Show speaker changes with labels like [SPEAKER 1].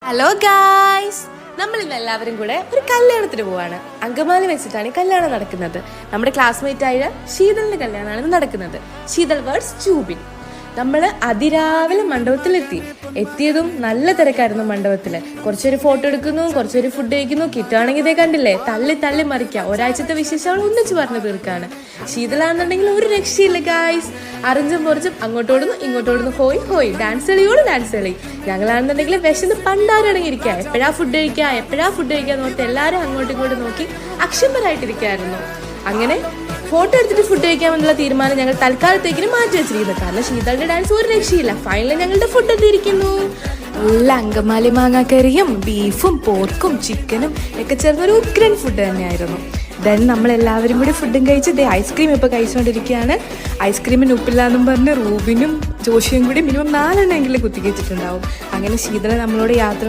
[SPEAKER 1] Hello guys, നമ്മൾ ഇന്ന് എല്ലാവരും കൂടെ ഒരു കല്യാണത്തിന് പോവാണ്. അങ്കമാലി വെച്ചിട്ടാണ് ഈ കല്യാണം നടക്കുന്നത്. നമ്മുടെ ക്ലാസ്മേറ്റ് ആയ ശീതളിന്റെ കല്യാണമാണ് നടക്കുന്നത്. ശീതൾ വേർഡ്സ് ജൂബിൻ. നമ്മൾ അതിരാവിലെ എത്തിയതും നല്ല തിരക്കായിരുന്നു മണ്ഡപത്തില്. കുറച്ചൊരു ഫോട്ടോ എടുക്കുന്നു, കുറച്ചൊരു ഫുഡ് കഴിക്കുന്നു. കിട്ടുകയാണെങ്കിൽ ഇതേ കണ്ടില്ലേ, തള്ളി തള്ളി മറിക്കുക. ഒരാഴ്ചത്തെ വിശേഷങ്ങൾ ഒന്നിച്ച് പറഞ്ഞു തീർക്കാണ്. ശീതളാണെന്നുണ്ടെങ്കിൽ ഒരു രക്ഷയില്ല ഗായ്സ്. അറിഞ്ചും പൊറിച്ചും അങ്ങോട്ടോടുന്നു ഇങ്ങോട്ടോടുന്നു, ഹോയ് ഹോയ്, ഡാൻസ് കളി. ഞങ്ങളാണെന്നുണ്ടെങ്കിൽ വിശന്ന് പണ്ടാരടങ്ങിയിരിക്കുക. എപ്പോഴാ ഫുഡ് കഴിക്കുക നോക്കി എല്ലാവരും അങ്ങോട്ടും ഇങ്ങോട്ടും നോക്കി അക്ഷമരായിട്ടിരിക്കുകയായിരുന്നു. അങ്ങനെ ഫോട്ടോ എടുത്തിട്ട് ഫുഡ് കഴിക്കാമെന്നുള്ള തീരുമാനം ഞങ്ങൾ തൽക്കാലത്തേക്കിന് മാറ്റി വെച്ചിരിക്കുന്നു. കാരണം ശീതളുടെ ഡാൻസ് ഒരു രക്ഷയില്ല. ഫൈനലി ഞങ്ങളുടെ ഫുഡ് എത്തിയിരിക്കുന്നു. നല്ല അങ്കമാലി മാങ്ങാക്കറിയും ബീഫും പോർക്കും ചിക്കനും ഒക്കെ ചേർന്നൊരു ഉഗ്രൻ ഫുഡ് തന്നെയായിരുന്നു. ദെൻ നമ്മളെല്ലാവരും കൂടി ഫുഡും കഴിച്ച് ഐസ്ക്രീം ഇപ്പോൾ കഴിച്ചുകൊണ്ടിരിക്കുകയാണ്. ഐസ്ക്രീമിന് ഉപ്പില്ല എന്നും പറഞ്ഞ് റൂബിനും ജോഷിയും കൂടി മിനിമം 4 എണ്ണമെങ്കിലും കുത്തിക്കഴിച്ചിട്ടുണ്ടാവും. അങ്ങനെ ശീതള നമ്മളോട് യാത്ര